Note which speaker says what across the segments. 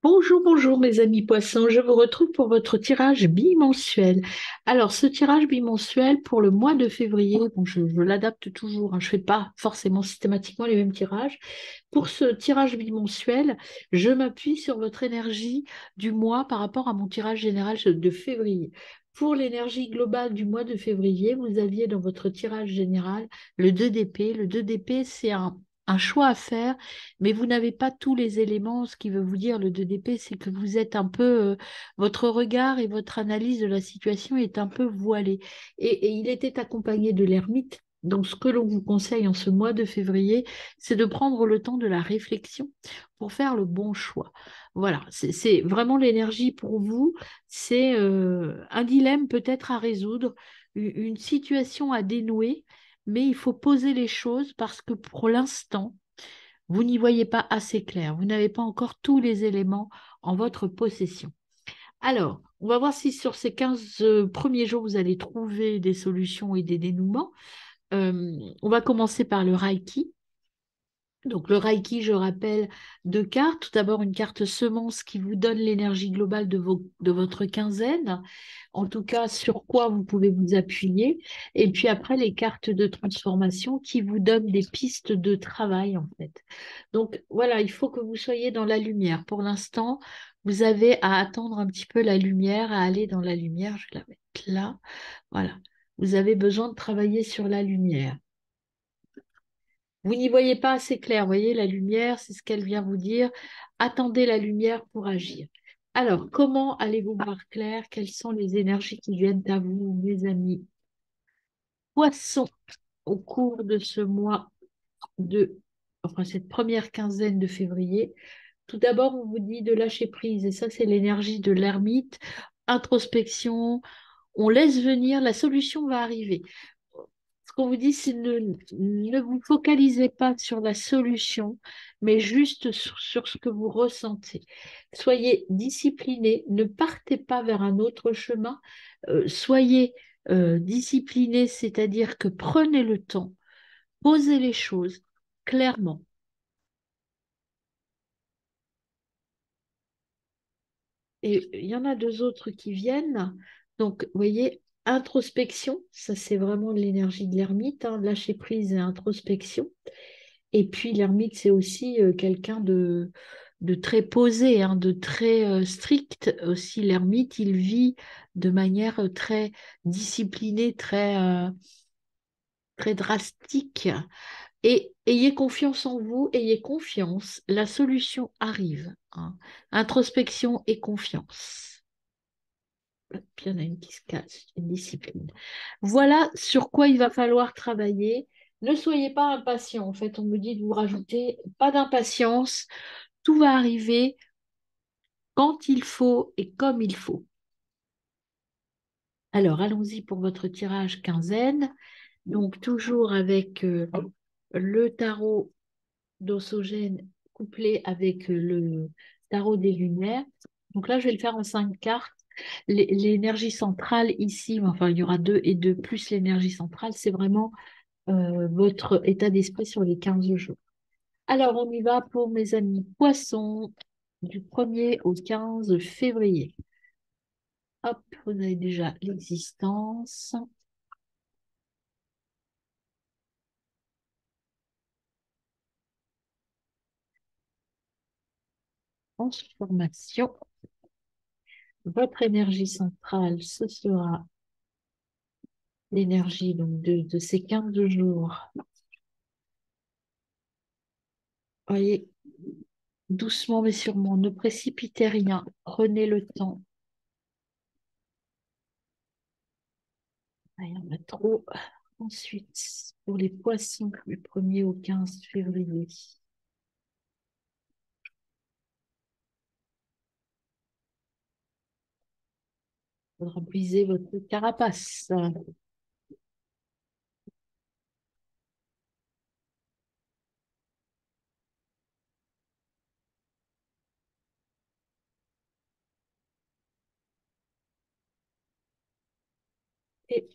Speaker 1: Bonjour, bonjour mes amis poissons, je vous retrouve pour votre tirage bimensuel. Alors, ce tirage bimensuel pour le mois de février, bon, je l'adapte toujours, hein, je ne fais pas forcément systématiquement les mêmes tirages. Pour ce tirage bimensuel, je m'appuie sur votre énergie du mois par rapport à mon tirage général de février. Pour l'énergie globale du mois de février, vous aviez dans votre tirage général le 2DP. Le 2DP, c'est un choix à faire, mais vous n'avez pas tous les éléments. Ce qui veut vous dire le 2DP, c'est que vous êtes un peu, votre regard et votre analyse de la situation est un peu voilé. Et il était accompagné de l'ermite. Donc, ce que l'on vous conseille en ce mois de février, c'est de prendre le temps de la réflexion pour faire le bon choix. Voilà, c'est vraiment l'énergie pour vous. C'est un dilemme peut-être à résoudre, une situation à dénouer, mais il faut poser les choses parce que pour l'instant, vous n'y voyez pas assez clair. Vous n'avez pas encore tous les éléments en votre possession. Alors, on va voir si sur ces 15 premiers jours, vous allez trouver des solutions et des dénouements. On va commencer par le Reiki. Donc le Reiki, je rappelle, deux cartes. Tout d'abord, une carte semence qui vous donne l'énergie globale de votre quinzaine, en tout cas sur quoi vous pouvez vous appuyer. Et puis après, les cartes de transformation qui vous donnent des pistes de travail, en fait. Donc voilà, il faut que vous soyez dans la lumière. Pour l'instant, vous avez à attendre un petit peu la lumière, à aller dans la lumière. Je vais la mettre là. Voilà. Vous avez besoin de travailler sur la lumière. Vous n'y voyez pas assez clair, vous voyez, la lumière, c'est ce qu'elle vient vous dire. Attendez la lumière pour agir. Alors, comment allez-vous voir clair? Quelles sont les énergies qui viennent à vous, mes amis? Poissons, au cours de ce mois enfin, cette première quinzaine de février. Tout d'abord, on vous dit de lâcher prise, et ça, c'est l'énergie de l'ermite. Introspection, on laisse venir, la solution va arriver. Ce qu'on vous dit, c'est ne vous focalisez pas sur la solution, mais juste sur ce que vous ressentez. Soyez discipliné, ne partez pas vers un autre chemin. Soyez discipliné, c'est-à-dire que prenez le temps, posez les choses clairement. Et il y en a deux autres qui viennent. Donc, vous voyez, introspection, ça c'est vraiment l'énergie de l'ermite, hein, lâcher prise et introspection. Et puis l'ermite, c'est aussi quelqu'un de très posé, hein, de très strict. Aussi, l'ermite, il vit de manière très disciplinée, très drastique. Et ayez confiance en vous, ayez confiance, la solution arrive, hein. Introspection et confiance. Puis il y en a une qui se casse, une discipline. Voilà sur quoi il va falloir travailler. Ne soyez pas impatient. En fait, on me dit de vous rajouter pas d'impatience. Tout va arriver quand il faut et comme il faut. Alors, allons-y pour votre tirage quinzaine. Donc, toujours avec le tarot d'Ossogène couplé avec le tarot des Lumières. Donc là, je vais le faire en 5 cartes. L'énergie centrale ici, enfin, il y aura deux et deux plus l'énergie centrale, c'est vraiment votre état d'esprit sur les 15 jours. Alors, on y va pour mes amis poissons du 1er au 15 février. Hop, vous avez déjà l'existence, transformation. Votre énergie centrale, ce sera l'énergie donc de ces 15 jours. Voyez, doucement mais sûrement, ne précipitez rien, prenez le temps. Ah, il y en a trop. Ensuite, pour les poissons du 1er au 15 février, il faudra briser votre carapace. Et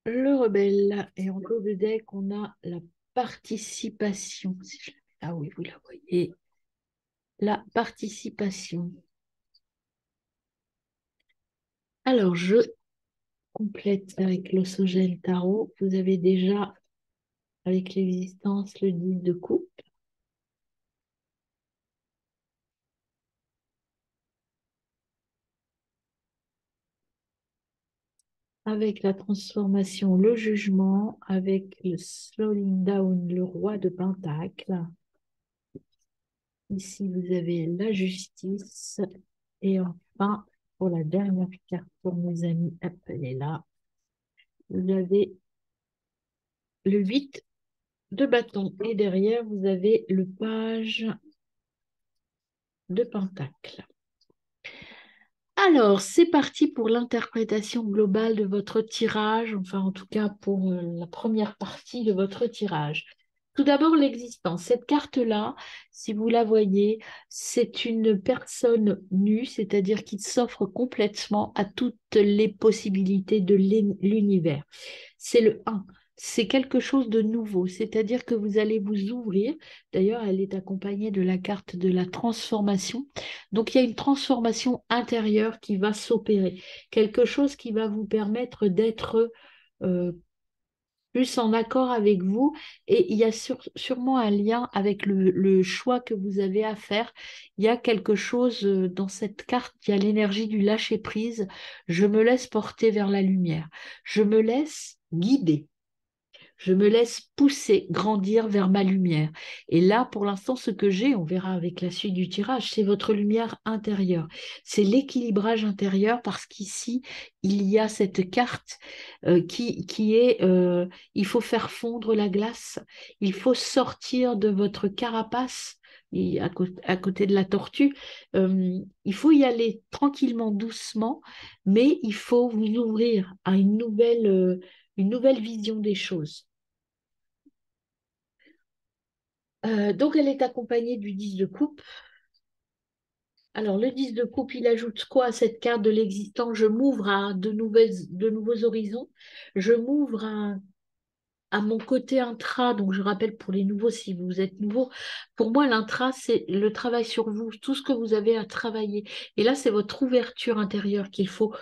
Speaker 1: le rebelle. Et en dos de deck, on a la participation. Si je la mets là, oui, vous la voyez. la participation. Alors, je complète avec l'Osogène Tarot. Vous avez déjà, avec l'existence, le 10 de coupe. Avec la transformation, le jugement. Avec le slowing down, le roi de Pentacle. Ici, vous avez la justice. Et enfin, pour la dernière carte pour mes amis, appelez là. Vous avez le 8 de bâton. Et derrière, vous avez le page de Pentacle. Alors, c'est parti pour l'interprétation globale de votre tirage, enfin en tout cas pour la première partie de votre tirage. Tout d'abord, l'existence. Cette carte-là, si vous la voyez, c'est une personne nue, c'est-à-dire qui s'offre complètement à toutes les possibilités de l'univers. C'est le 1. C'est quelque chose de nouveau, c'est-à-dire que vous allez vous ouvrir. D'ailleurs, elle est accompagnée de la carte de la transformation. Donc, il y a une transformation intérieure qui va s'opérer, quelque chose qui va vous permettre d'être euh, plus en accord avec vous. Et il y a sûrement un lien avec le choix que vous avez à faire. Il y a quelque chose dans cette carte, il y a l'énergie du lâcher-prise. Je me laisse porter vers la lumière. Je me laisse guider. Je me laisse pousser, grandir vers ma lumière. Et là, pour l'instant, ce que j'ai, on verra avec la suite du tirage, c'est votre lumière intérieure. C'est l'équilibrage intérieur parce qu'ici, il y a cette carte qui est, il faut faire fondre la glace, il faut sortir de votre carapace. Et à côté de la tortue, il faut y aller tranquillement, doucement, mais il faut vous ouvrir à une nouvelle vision des choses. Donc, elle est accompagnée du 10 de coupe. Alors, le 10 de coupe, il ajoute quoi à cette carte de l'existant? Je m'ouvre à de nouveaux horizons. Je m'ouvre à mon côté intra, donc je rappelle pour les nouveaux, si vous êtes nouveau, pour moi l'intra, c'est le travail sur vous, tout ce que vous avez à travailler. Et là, c'est votre ouverture intérieure qu'il faut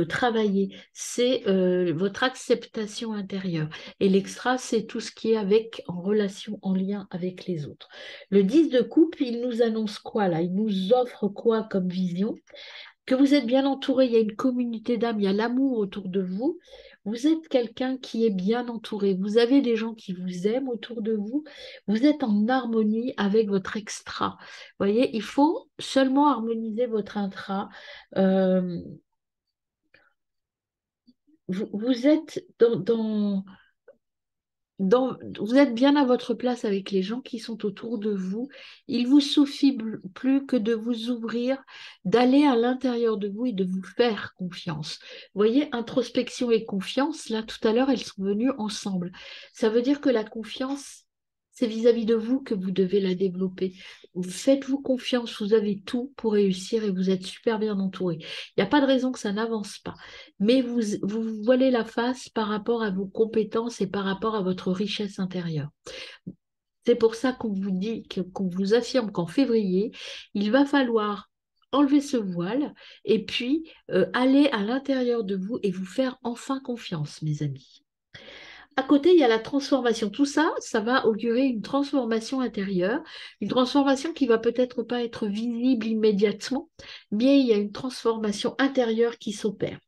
Speaker 1: travailler, c'est votre acceptation intérieure. Et l'extra, c'est tout ce qui est avec, en relation, en lien avec les autres. Le 10 de coupe, il nous annonce quoi là? Il nous offre quoi comme vision? Que vous êtes bien entouré, il y a une communauté d'âmes, il y a l'amour autour de vous. Vous êtes quelqu'un qui est bien entouré. Vous avez des gens qui vous aiment autour de vous. Vous êtes en harmonie avec votre extra. Vous voyez, il faut seulement harmoniser votre intra. Euh, vous êtes vous êtes bien à votre place avec les gens qui sont autour de vous. Il vous suffit plus que de vous ouvrir, d'aller à l'intérieur de vous et de vous faire confiance. Vous voyez, introspection et confiance, là, tout à l'heure, elles sont venues ensemble. Ça veut dire que la confiance, c'est vis-à-vis de vous que vous devez la développer. Faites-vous confiance, vous avez tout pour réussir et vous êtes super bien entouré. Il n'y a pas de raison que ça n'avance pas, mais vous voilez la face par rapport à vos compétences et par rapport à votre richesse intérieure. C'est pour ça qu'on vous dit, qu'on vous affirme qu'en février, il va falloir enlever ce voile et puis aller à l'intérieur de vous et vous faire enfin confiance, mes amis. À côté, il y a la transformation. Tout ça, ça va augurer une transformation intérieure, une transformation qui va peut-être pas être visible immédiatement, mais il y a une transformation intérieure qui s'opère.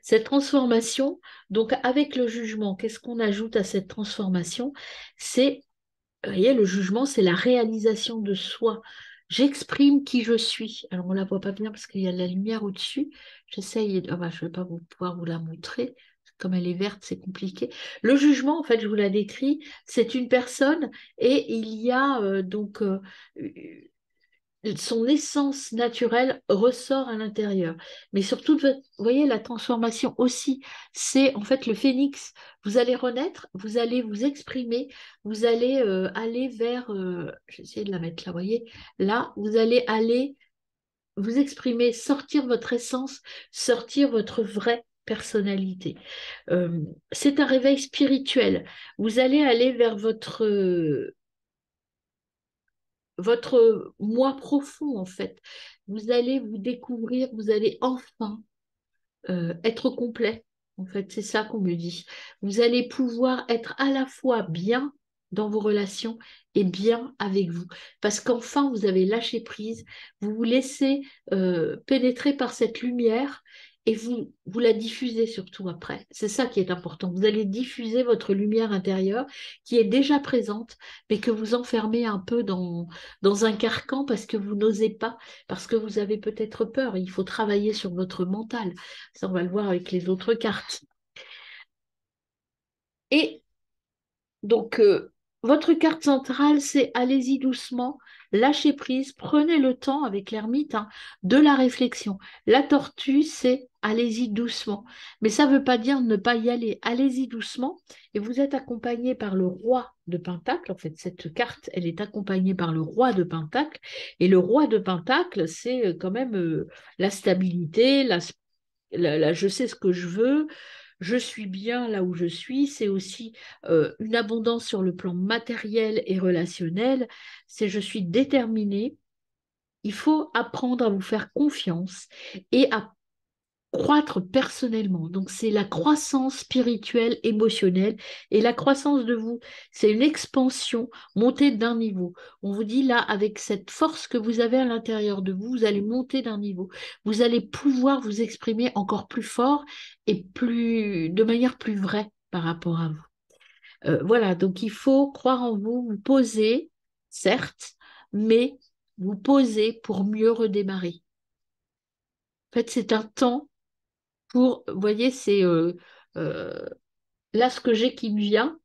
Speaker 1: Cette transformation, donc avec le jugement, qu'est-ce qu'on ajoute à cette transformation? C'est, vous voyez, le jugement, c'est la réalisation de soi. J'exprime qui je suis. Alors, on ne la voit pas bien parce qu'il y a de la lumière au-dessus. J'essaye, ah bah, je ne vais pas pouvoir vous la montrer. Comme elle est verte, c'est compliqué. Le jugement, en fait, je vous la décris, c'est une personne et il y a son essence naturelle ressort à l'intérieur. Mais surtout, vous voyez, la transformation aussi, c'est en fait le phénix. Vous allez renaître, vous allez vous exprimer, vous allez aller vers, j'essaie de la mettre là, vous voyez, là, vous allez aller vous exprimer, sortir votre essence, sortir votre vraie personnalité. C'est un réveil spirituel. Vous allez aller vers votre moi profond, en fait. Vous allez vous découvrir, vous allez enfin être complet. En fait, c'est ça qu'on me dit. Vous allez pouvoir être à la fois bien dans vos relations et bien avec vous. Parce qu'enfin, vous avez lâché prise, vous vous laissez pénétrer par cette lumière et vous la diffusez surtout après. C'est ça qui est important. Vous allez diffuser votre lumière intérieure qui est déjà présente, mais que vous enfermez un peu dans un carcan parce que vous n'osez pas, parce que vous avez peut-être peur. Il faut travailler sur votre mental. Ça, on va le voir avec les autres cartes. Et donc, votre carte centrale, c'est allez-y doucement, lâchez prise, prenez le temps avec l'ermite hein, de la réflexion. La tortue, c'est allez-y doucement. Mais ça ne veut pas dire ne pas y aller. Allez-y doucement. Et vous êtes accompagné par le roi de Pentacle. En fait, cette carte, elle est accompagnée par le roi de Pentacle. Et le roi de Pentacle, c'est quand même la stabilité, je sais ce que je veux, je suis bien là où je suis, c'est aussi une abondance sur le plan matériel et relationnel, c'est je suis déterminée, il faut apprendre à vous faire confiance et à croître personnellement. Donc, c'est la croissance spirituelle, émotionnelle. Et la croissance de vous, c'est une expansion, montée d'un niveau. On vous dit là, avec cette force que vous avez à l'intérieur de vous, vous allez monter d'un niveau. Vous allez pouvoir vous exprimer encore plus fort et de manière plus vraie par rapport à vous. Voilà, donc il faut croire en vous, vous poser, certes, mais vous poser pour mieux redémarrer. En fait, c'est un temps vous voyez, c'est euh, là ce que j'ai qui me vient,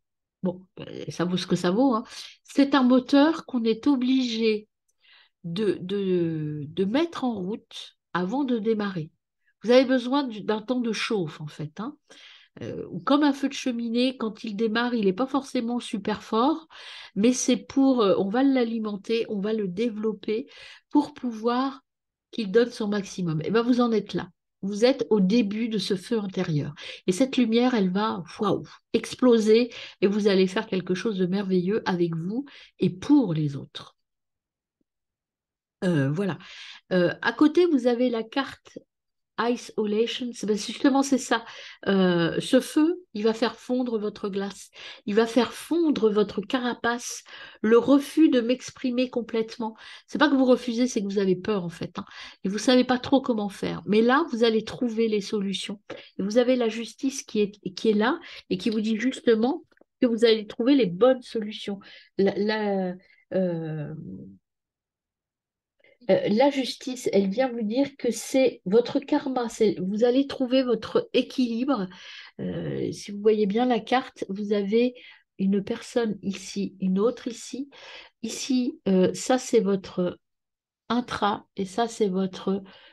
Speaker 1: bon, ça vaut ce que ça vaut, hein. C'est un moteur qu'on est obligé de mettre en route avant de démarrer. Vous avez besoin d'un temps de chauffe, en fait, hein. Ou comme un feu de cheminée, quand il démarre, il n'est pas forcément super fort, mais c'est on va l'alimenter, on va le développer pour pouvoir qu'il donne son maximum. Et bien, vous en êtes là. Vous êtes au début de ce feu intérieur. Et cette lumière, elle va waouh, exploser et vous allez faire quelque chose de merveilleux avec vous et pour les autres. Voilà. À côté, vous avez la carte Isolation, justement c'est ça. Ce feu, il va faire fondre votre glace, il va faire fondre votre carapace, le refus de m'exprimer complètement. C'est pas que vous refusez, c'est que vous avez peur en fait, hein, et vous savez pas trop comment faire. Mais là, vous allez trouver les solutions. Et vous avez la justice qui est là et qui vous dit justement que vous allez trouver les bonnes solutions. Euh, la justice, elle vient vous dire que c'est votre karma, vous allez trouver votre équilibre. Si vous voyez bien la carte, vous avez une personne ici, une autre ici. Ici, ça c'est votre intra et ça c'est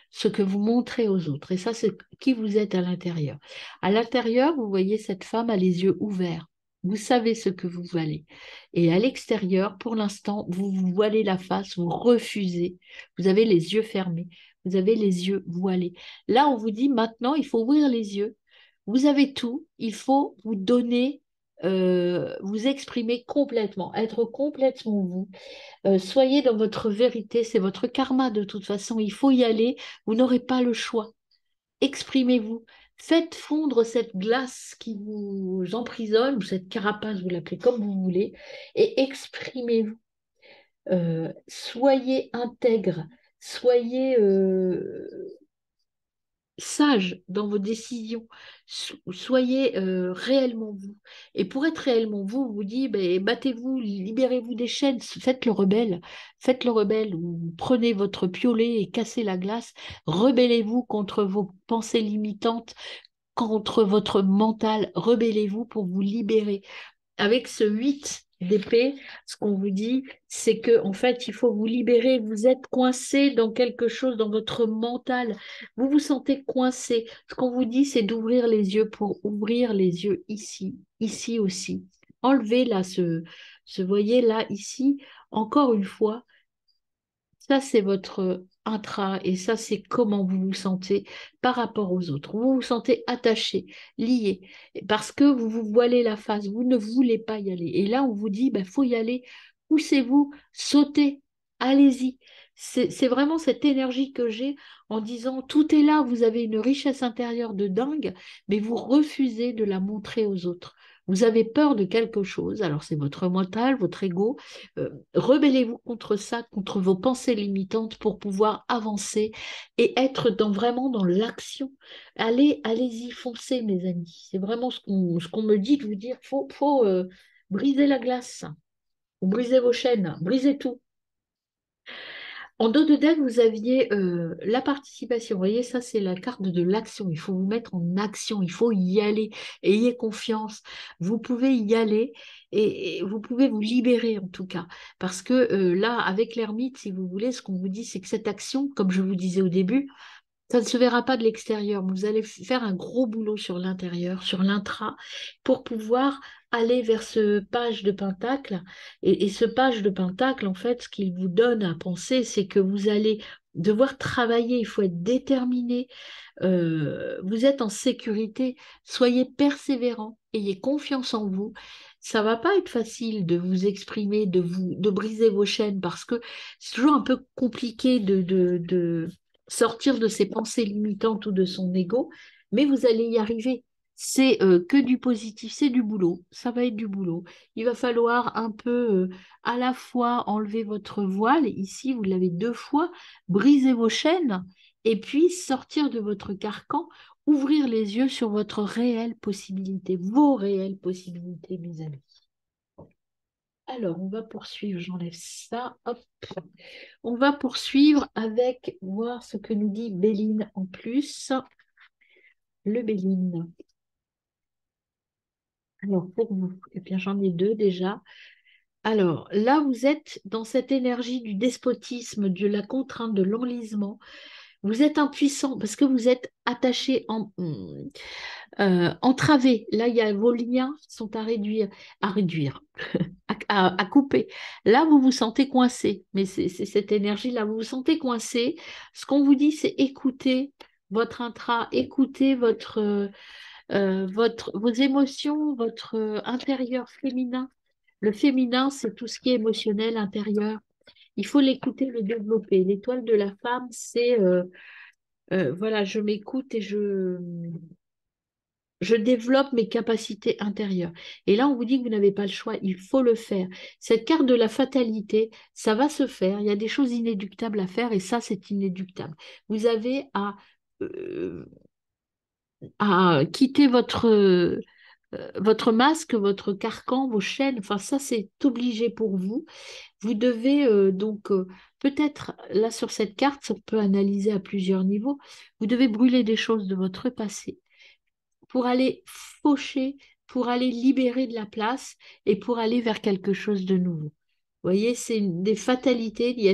Speaker 1: ce que vous montrez aux autres. Et ça c'est qui vous êtes à l'intérieur. À l'intérieur, vous voyez cette femme a les yeux ouverts. Vous savez ce que vous valez. Et à l'extérieur, pour l'instant, vous vous voilez la face, vous refusez. Vous avez les yeux fermés, vous avez les yeux voilés. Là, on vous dit maintenant, il faut ouvrir les yeux. Vous avez tout, il faut vous donner, vous exprimer complètement, être complètement vous. Soyez dans votre vérité, c'est votre karma de toute façon, il faut y aller, vous n'aurez pas le choix. Exprimez-vous, faites fondre cette glace qui vous emprisonne, ou cette carapace, vous l'appelez comme vous voulez, et exprimez-vous. Soyez intègre, soyez sage dans vos décisions, soyez réellement vous. Et pour être réellement vous, on vous dit, ben, battez-vous, libérez-vous des chaînes, faites le rebelle, ou prenez votre piolet et cassez la glace, rebellez-vous contre vos pensées limitantes, contre votre mental, rebellez-vous pour vous libérer avec ce 8 d'épée, ce qu'on vous dit, c'est que en fait, il faut vous libérer. Vous êtes coincé dans quelque chose, dans votre mental. Vous vous sentez coincé. Ce qu'on vous dit, c'est d'ouvrir les yeux pour ouvrir les yeux ici, ici aussi. Enlevez là voyez là, ici, encore une fois, ça, c'est votre intra et ça, c'est comment vous vous sentez par rapport aux autres. Vous vous sentez attaché, lié, parce que vous vous voilez la face, vous ne voulez pas y aller. Et là, on vous dit, il faut y aller, poussez-vous, sautez, allez-y. C'est vraiment cette énergie que j'ai en disant, tout est là, vous avez une richesse intérieure de dingue, mais vous refusez de la montrer aux autres. Vous avez peur de quelque chose, alors c'est votre mental, votre ego. Rebellez-vous contre ça, contre vos pensées limitantes pour pouvoir avancer et être vraiment dans l'action. Allez-y, foncez, mes amis. C'est vraiment ce qu'on me dit de vous dire, faut briser la glace, ou briser vos chaînes, briser tout. En dos de deck, vous aviez la participation. Vous voyez, ça, c'est la carte de l'action. Il faut vous mettre en action. Il faut y aller. Ayez confiance. Vous pouvez y aller et vous pouvez vous libérer, en tout cas. Parce que là, avec l'ermite, si vous voulez, ce qu'on vous dit, c'est que cette action, comme je vous disais au début, ça ne se verra pas de l'extérieur. Vous allez faire un gros boulot sur l'intérieur, sur l'intra, pour pouvoir aller vers ce page de pentacle. Et ce page de pentacle, en fait, ce qu'il vous donne à penser, c'est que vous allez devoir travailler. Il faut être déterminé. Vous êtes en sécurité. Soyez persévérant. Ayez confiance en vous. Ça va pas être facile de vous exprimer, de briser vos chaînes, parce que c'est toujours un peu compliqué de sortir de ses pensées limitantes ou de son ego, mais vous allez y arriver. C'est que du positif, c'est du boulot, ça va être du boulot. Il va falloir un peu à la fois enlever votre voile, ici vous l'avez deux fois, briser vos chaînes et puis sortir de votre carcan, ouvrir les yeux sur votre réelle possibilité, vos réelles possibilités, mes amis. Alors, on va poursuivre, j'enlève ça, hop. On va poursuivre avec voir ce que nous dit Béline en plus. Le Béline. Alors, pour vous, eh bien, j'en ai deux déjà. Alors, là, vous êtes dans cette énergie du despotisme, de la contrainte, de l'enlisement. Vous êtes impuissant parce que vous êtes attaché, entravé. Là, il y a vos liens qui sont à réduire, à couper. Là, vous vous sentez coincé, mais c'est cette énergie-là, vous vous sentez coincé. Ce qu'on vous dit, c'est écouter votre intra, écouter vos émotions, votre intérieur féminin. Le féminin, c'est tout ce qui est émotionnel, intérieur. Il faut l'écouter, le développer. L'étoile de la femme, c'est, voilà, je m'écoute et je développe mes capacités intérieures. Et là, on vous dit que vous n'avez pas le choix, il faut le faire. Cette carte de la fatalité, ça va se faire. Il y a des choses inéluctables à faire et ça, c'est inéluctable. Vous avez à quitter votre masque, votre carcan, vos chaînes. Enfin, ça, c'est obligé pour vous. Vous devez donc, peut-être, là, sur cette carte, ça peut analyser à plusieurs niveaux. Vous devez brûler des choses de votre passé pour aller faucher, pour aller libérer de la place et pour aller vers quelque chose de nouveau. Vous voyez, c'est des fatalités, il y a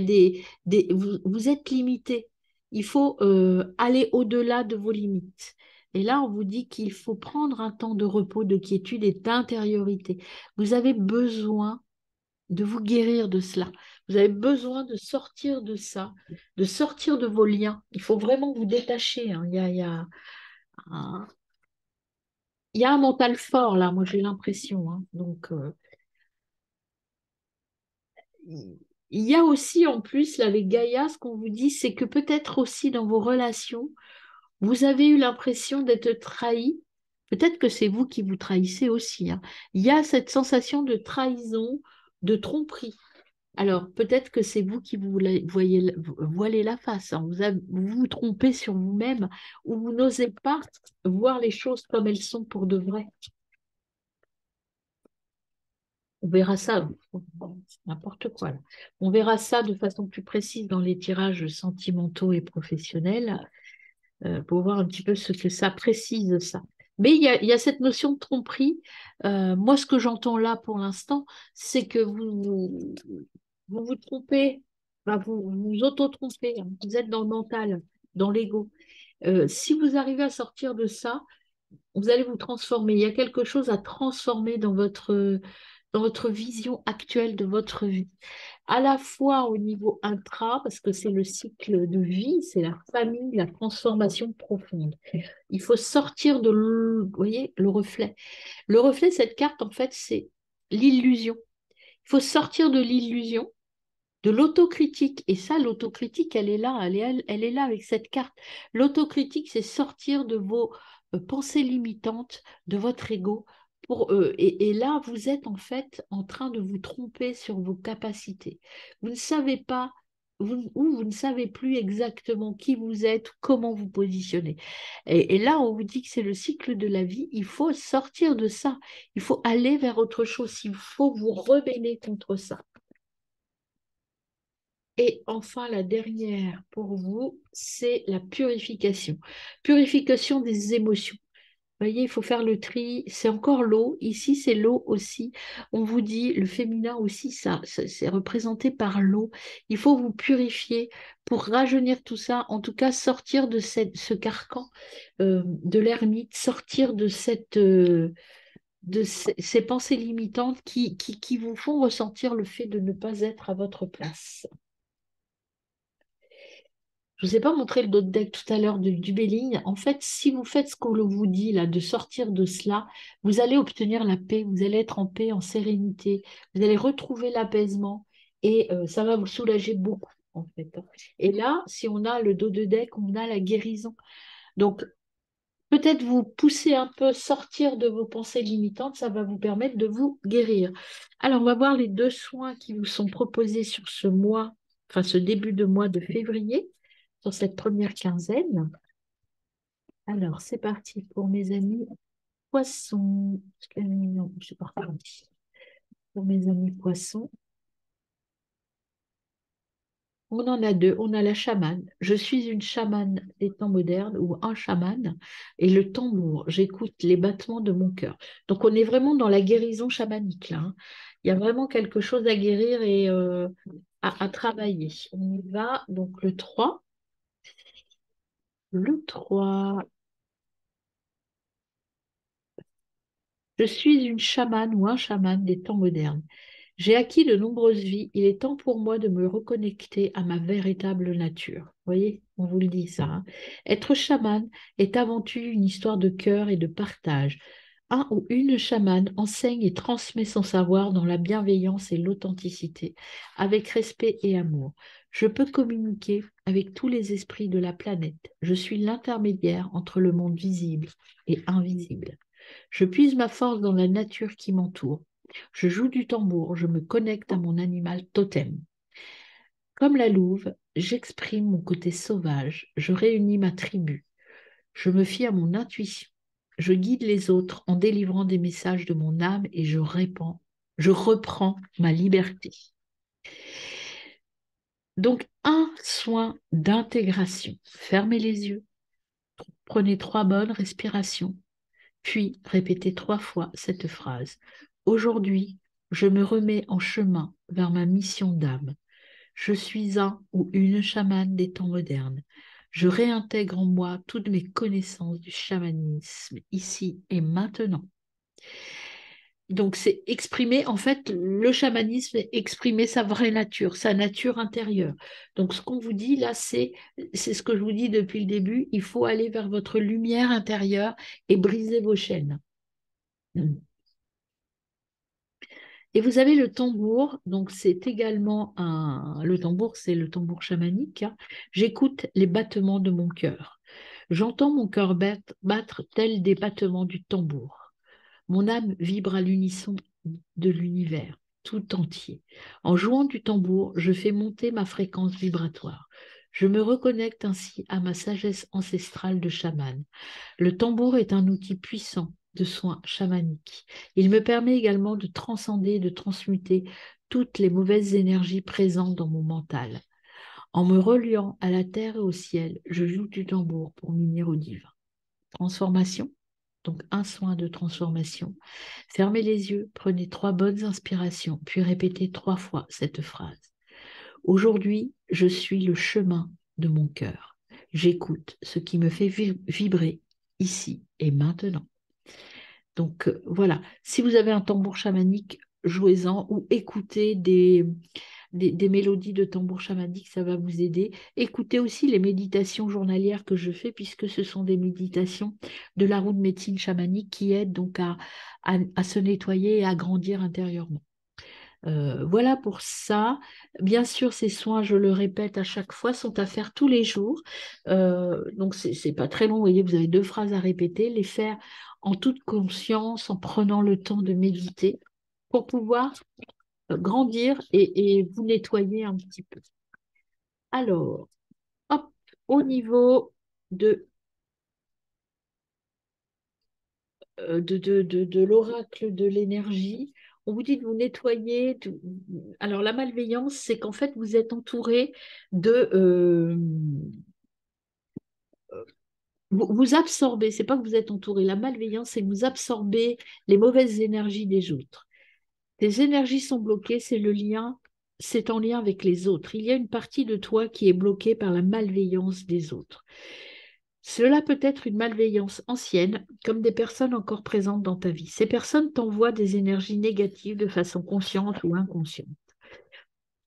Speaker 1: vous êtes limité. Il faut aller au-delà de vos limites. Et là, on vous dit qu'il faut prendre un temps de repos, de quiétude et d'intériorité. Vous avez besoin de vous guérir de cela. Vous avez besoin de sortir de ça, de sortir de vos liens. Il faut vraiment vous détacher, hein. Un, il y a un mental fort là, moi j'ai l'impression, hein. Donc, il y a aussi en plus, là, avec Gaïa, ce qu'on vous dit, c'est que peut-être aussi dans vos relations, vous avez eu l'impression d'être trahi. Peut-être que c'est vous qui vous trahissez aussi, hein. Il y a cette sensation de trahison, de tromperie. Alors, peut-être que c'est vous qui voyez voilez la face, hein. Vous vous trompez sur vous-même ou vous n'osez pas voir les choses comme elles sont pour de vrai. On verra ça, c'est n'importe quoi là. On verra ça de façon plus précise dans les tirages sentimentaux et professionnels pour voir un petit peu ce que ça précise ça. Mais il y a cette notion de tromperie. Moi, ce que j'entends là pour l'instant, c'est que vous trompez, enfin, vous vous auto-trompez, hein. Vous êtes dans le mental, dans l'ego. Si vous arrivez à sortir de ça, vous allez vous transformer. Il y a quelque chose à transformer dans votre vision actuelle de votre vie. À la fois au niveau intra, parce que c'est le cycle de vie, c'est la famille, la transformation profonde. Il faut sortir vous voyez, le reflet. Le reflet, cette carte, en fait, c'est l'illusion. Il faut sortir de l'illusion de l'autocritique. Et ça, l'autocritique, elle est là, elle est là avec cette carte. L'autocritique, c'est sortir de vos pensées limitantes, de votre ego. Et là, vous êtes en fait en train de vous tromper sur vos capacités. Vous ne savez pas, ou vous ne savez plus exactement qui vous êtes, comment vous positionnez. Et là, on vous dit que c'est le cycle de la vie. Il faut sortir de ça. Il faut aller vers autre chose. Il faut vous rebeller contre ça. Et enfin, la dernière pour vous, c'est la purification. Purification des émotions. Vous voyez, il faut faire le tri. C'est encore l'eau. Ici, c'est l'eau aussi. On vous dit, le féminin aussi, ça c'est représenté par l'eau. Il faut vous purifier pour rajeunir tout ça. En tout cas, sortir de ce carcan de l'ermite, sortir de ces pensées limitantes qui vous font ressentir le fait de ne pas être à votre place. Je ne vous ai pas montré le dos de deck tout à l'heure du Béligne. En fait, si vous faites ce qu'on vous dit là, de sortir de cela, vous allez obtenir la paix, vous allez être en paix, en sérénité, vous allez retrouver l'apaisement et ça va vous soulager beaucoup en fait. Et là, si on a le dos de deck, on a la guérison. Donc, peut-être vous pousser un peu, sortir de vos pensées limitantes, ça va vous permettre de vous guérir. Alors, on va voir les deux soins qui vous sont proposés sur ce mois, enfin ce début de mois de février sur cette première quinzaine. Alors, c'est parti pour mes amis poissons. Non, je suis pas repartie. Pour mes amis poissons, on en a deux. On a la chamane. Je suis une chamane des temps modernes ou un chaman. Et le tambour, j'écoute les battements de mon cœur. Donc, on est vraiment dans la guérison chamanique là, hein. Il y a vraiment quelque chose à guérir et à travailler. On y va. Donc, le 3. Le 3. Je suis une chamane ou un chaman des temps modernes. J'ai acquis de nombreuses vies. Il est temps pour moi de me reconnecter à ma véritable nature. Vous voyez, on vous le dit ça, hein. Être chaman est avant tout une histoire de cœur et de partage. Un ou une chamane enseigne et transmet son savoir dans la bienveillance et l'authenticité, avec respect et amour. Je peux communiquer avec tous les esprits de la planète. Je suis l'intermédiaire entre le monde visible et invisible. Je puise ma force dans la nature qui m'entoure. Je joue du tambour, je me connecte à mon animal totem. Comme la louve, j'exprime mon côté sauvage, je réunis ma tribu, je me fie à mon intuition, je guide les autres en délivrant des messages de mon âme et je reprends ma liberté. Donc, un soin d'intégration. Fermez les yeux, prenez 3 bonnes respirations. Puis répétez 3 fois cette phrase. Aujourd'hui, je me remets en chemin vers ma mission d'âme. Je suis un ou une chamane des temps modernes. Je réintègre en moi toutes mes connaissances du chamanisme ici et maintenant. Donc c'est exprimer, en fait, le chamanisme, est exprimer sa vraie nature, sa nature intérieure. Donc ce qu'on vous dit là, c'est ce que je vous dis depuis le début, il faut aller vers votre lumière intérieure et briser vos chaînes. Et vous avez le tambour, donc c'est également un... Le tambour, c'est le tambour chamanique, hein. J'écoute les battements de mon cœur. J'entends mon cœur battre tel des battements du tambour. Mon âme vibre à l'unisson de l'univers tout entier. En jouant du tambour, je fais monter ma fréquence vibratoire. Je me reconnecte ainsi à ma sagesse ancestrale de chaman. Le tambour est un outil puissant de soins chamaniques. Il me permet également de transcender, de transmuter toutes les mauvaises énergies présentes dans mon mental. En me reliant à la terre et au ciel, je joue du tambour pour m'unir au divin. Transformation, donc un soin de transformation. Fermez les yeux, prenez 3 bonnes inspirations, puis répétez 3 fois cette phrase. Aujourd'hui, je suis le chemin de mon cœur. J'écoute ce qui me fait vibrer ici et maintenant. Donc voilà, si vous avez un tambour chamanique, jouez-en ou écoutez des mélodies de tambour chamanique, ça va vous aider. Écoutez aussi les méditations journalières que je fais, puisque ce sont des méditations de la roue de médecine chamanique qui aident donc à se nettoyer et à grandir intérieurement. Voilà pour ça. Bien sûr, ces soins, je le répète à chaque fois, sont à faire tous les jours. Donc, c'est pas très long. Vous voyez, vous avez 2 phrases à répéter. Les faire en toute conscience, en prenant le temps de méditer pour pouvoir grandir et vous nettoyer un petit peu. Alors, hop, au niveau de, de l'oracle de l'énergie, on vous dit de vous nettoyer. Alors, la malveillance, c'est qu'en fait, vous êtes entouré de... vous absorbez, c'est pas que vous êtes entouré. La malveillance, c'est que vous absorbez les mauvaises énergies des autres. Tes énergies sont bloquées, c'est le lien, c'est en lien avec les autres. Il y a une partie de toi qui est bloquée par la malveillance des autres. Cela peut être une malveillance ancienne, comme des personnes encore présentes dans ta vie. Ces personnes t'envoient des énergies négatives de façon consciente ou inconsciente.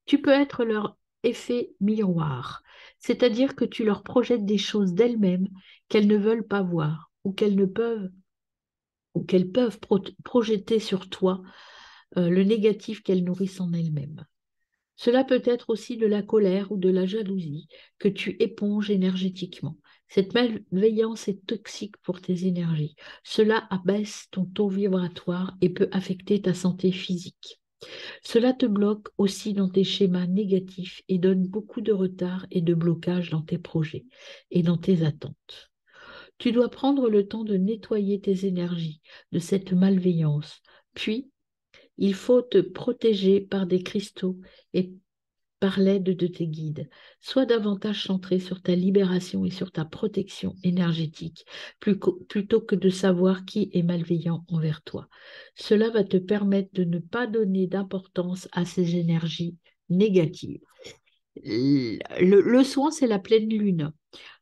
Speaker 1: Tu peux être leur effet miroir, c'est-à-dire que tu leur projettes des choses d'elles-mêmes qu'elles ne veulent pas voir ou qu'elles peuvent projeter sur toi le négatif qu'elles nourrissent en elles-mêmes. Cela peut être aussi de la colère ou de la jalousie que tu éponges énergétiquement. Cette malveillance est toxique pour tes énergies. Cela abaisse ton taux vibratoire et peut affecter ta santé physique. Cela te bloque aussi dans tes schémas négatifs et donne beaucoup de retard et de blocage dans tes projets et dans tes attentes. Tu dois prendre le temps de nettoyer tes énergies de cette malveillance. Puis, il faut te protéger par des cristaux et par l'aide de tes guides. Sois davantage centré sur ta libération et sur ta protection énergétique, plutôt que de savoir qui est malveillant envers toi. Cela va te permettre de ne pas donner d'importance à ces énergies négatives. Le soin, c'est la pleine lune.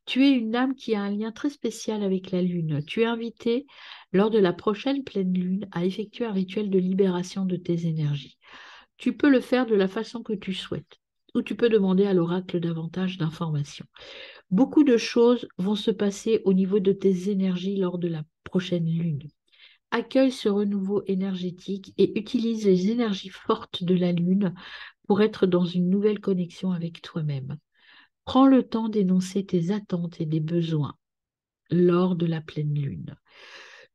Speaker 1: Tu es une âme qui a un lien très spécial avec la lune. Tu es invité, lors de la prochaine pleine lune, à effectuer un rituel de libération de tes énergies. Tu peux le faire de la façon que tu souhaites, ou tu peux demander à l'oracle davantage d'informations. Beaucoup de choses vont se passer au niveau de tes énergies lors de la prochaine lune. Accueille ce renouveau énergétique et utilise les énergies fortes de la lune pour être dans une nouvelle connexion avec toi-même. Prends le temps d'énoncer tes attentes et des besoins lors de la pleine lune.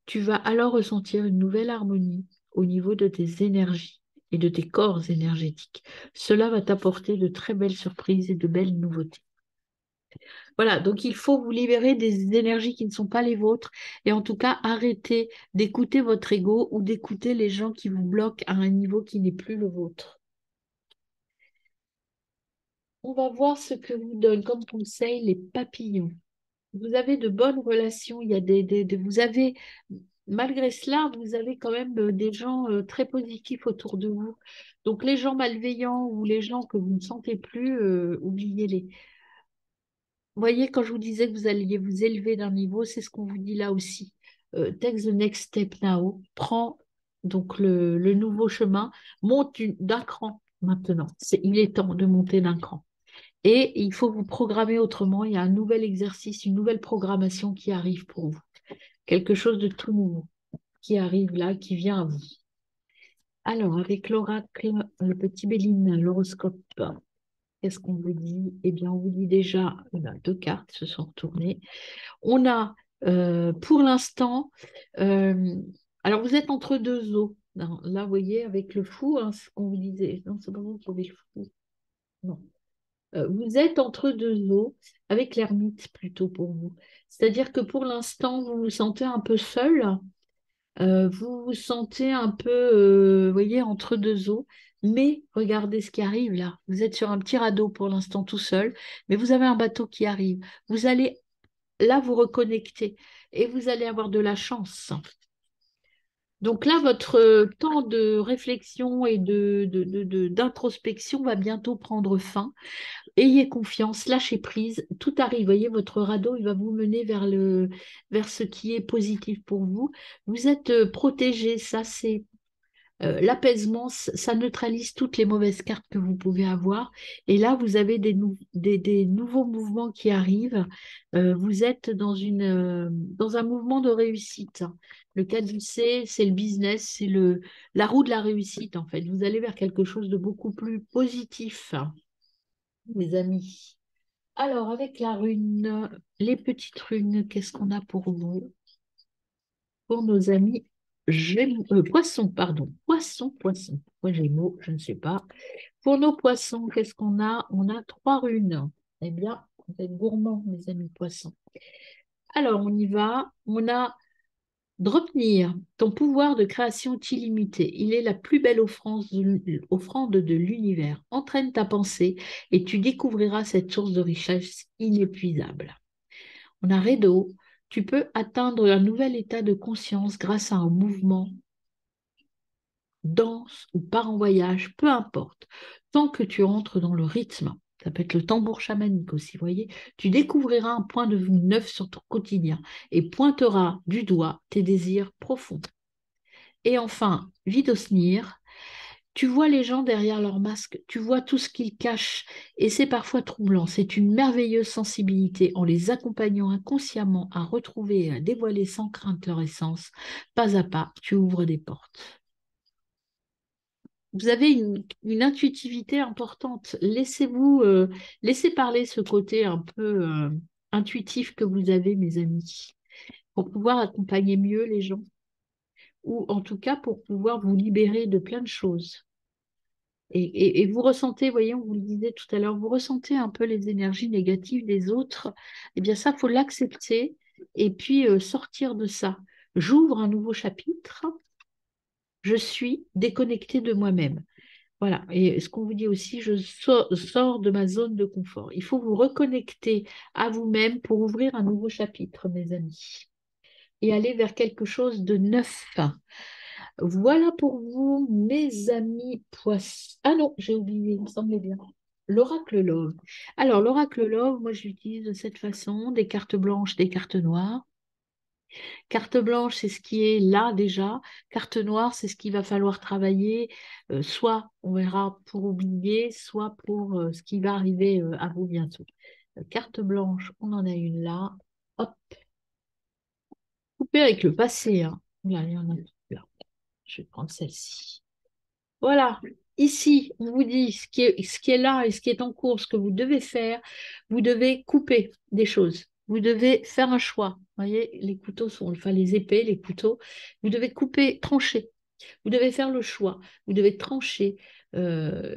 Speaker 1: Tu vas alors ressentir une nouvelle harmonie au niveau de tes énergies et de tes corps énergétiques. Cela va t'apporter de très belles surprises et de belles nouveautés. Voilà, donc il faut vous libérer des énergies qui ne sont pas les vôtres et en tout cas arrêter d'écouter votre ego ou d'écouter les gens qui vous bloquent à un niveau qui n'est plus le vôtre. On va voir ce que vous donne comme conseil les papillons. Vous avez de bonnes relations, il y a vous avez, malgré cela, vous avez quand même des gens très positifs autour de vous. Donc les gens malveillants ou les gens que vous ne sentez plus, oubliez-les. Vous voyez, quand je vous disais que vous alliez vous élever d'un niveau, c'est ce qu'on vous dit là aussi. Take the next step now. Prends donc le nouveau chemin, monte d'un cran maintenant. Il est temps de monter d'un cran. Et il faut vous programmer autrement. Il y a un nouvel exercice, une nouvelle programmation qui arrive pour vous. Quelque chose de tout nouveau qui arrive là, qui vient à vous. Alors, avec l'oracle, le petit Béline, l'horoscope, qu'est-ce qu'on vous dit? Eh bien, on vous dit déjà, 2 cartes se sont retournées. On a, pour l'instant, euh, alors vous êtes entre 2 eaux. Là, vous voyez, avec le fou, hein, ce qu'on vous disait. Non, c'est pas vous qui avez le fou. Non. Vous êtes entre 2 eaux, avec l'ermite plutôt pour vous. C'est-à-dire que pour l'instant, vous vous sentez un peu seul, vous vous sentez un peu, vous voyez, entre 2 eaux, mais regardez ce qui arrive là. Vous êtes sur un petit radeau pour l'instant tout seul, mais vous avez un bateau qui arrive. Vous allez là vous reconnecter et vous allez avoir de la chance. Donc là, votre temps de réflexion et d'introspection va bientôt prendre fin. Ayez confiance, lâchez prise, tout arrive. Vous voyez, votre radeau, il va vous mener vers ce qui est positif pour vous. Vous êtes protégé, ça c'est L'apaisement, ça neutralise toutes les mauvaises cartes que vous pouvez avoir. Et là, vous avez des nouveaux mouvements qui arrivent. Vous êtes dans un mouvement de réussite. Le caducée, c'est le business, c'est la roue de la réussite, en fait. Vous allez vers quelque chose de beaucoup plus positif, mes amis. Alors, avec la rune, les petites runes, qu'est-ce qu'on a pour vous? Pour nos amis poissons, pardon. Poissons. Pourquoi Gémeaux, je ne sais pas. Pour nos poissons, qu'est-ce qu'on a? On a 3 runes. Eh bien, vous êtes gourmands, mes amis poissons. Alors, on y va. On a Dropnir, ton pouvoir de création est illimité. Il est la plus belle offrande de l'univers. Entraîne ta pensée et tu découvriras cette source de richesse inépuisable. On a Redo, tu peux atteindre un nouvel état de conscience grâce à un mouvement, danse ou part en voyage, peu importe, tant que tu entres dans le rythme. Ça peut être le tambour chamanique aussi, vous voyez. Tu découvriras un point de vue neuf sur ton quotidien et pointeras du doigt tes désirs profonds. Et enfin, Vidosnir, tu vois les gens derrière leur masque, tu vois tout ce qu'ils cachent et c'est parfois troublant. C'est une merveilleuse sensibilité en les accompagnant inconsciemment à retrouver et à dévoiler sans crainte leur essence. Pas à pas, tu ouvres des portes. Vous avez une intuitivité importante. Laissez parler ce côté un peu intuitif que vous avez, mes amis, pour pouvoir accompagner mieux les gens ou en tout cas pour pouvoir vous libérer de plein de choses. Et vous ressentez, voyez, on vous le disait tout à l'heure, vous ressentez un peu les énergies négatives des autres. Eh bien, ça, faut l'accepter et puis sortir de ça. J'ouvre un nouveau chapitre. Je suis déconnectée de moi-même. Voilà. Et ce qu'on vous dit aussi, sors de ma zone de confort. Il faut vous reconnecter à vous-même pour ouvrir un nouveau chapitre, mes amis, et aller vers quelque chose de neuf. Voilà pour vous, mes amis poissons. Ah non, j'ai oublié, il me semblait bien. L'oracle Love. Alors, l'oracle Love, moi, j'utilise de cette façon des cartes blanches, des cartes noires. Carte blanche, c'est ce qui est là déjà. Carte noire, c'est ce qu'il va falloir travailler, soit on verra pour oublier, soit pour ce qui va arriver à vous bientôt. Carte blanche, on en a une là. Hop, couper avec le passé, hein. Là, il y en a plus là. Je vais prendre celle-ci. Voilà, ici, on vous dit ce qui est là et ce qui est en cours, ce que vous devez faire. Vous devez couper des choses. Vous devez faire un choix. Vous voyez, les couteaux sont, enfin les épées, les couteaux. Vous devez couper, trancher. Vous devez faire le choix. Vous devez trancher, euh,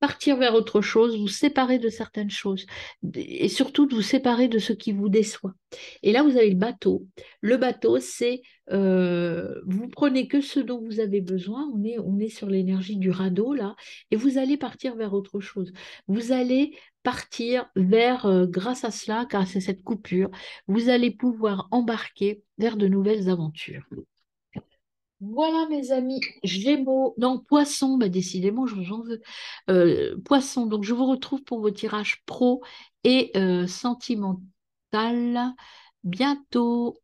Speaker 1: partir vers autre chose, vous séparer de certaines choses et surtout de vous séparer de ce qui vous déçoit. Et là, vous avez le bateau. Le bateau, c'est vous prenez que ce dont vous avez besoin. On est sur l'énergie du radeau là, et vous allez partir vers autre chose. Vous allez partir vers, grâce à cela, grâce à cette coupure, vous allez pouvoir embarquer vers de nouvelles aventures. Voilà mes amis, Gémeaux, non, Poisson, bah décidément, j'en veux. Poisson, donc je vous retrouve pour vos tirages pro et sentimental bientôt.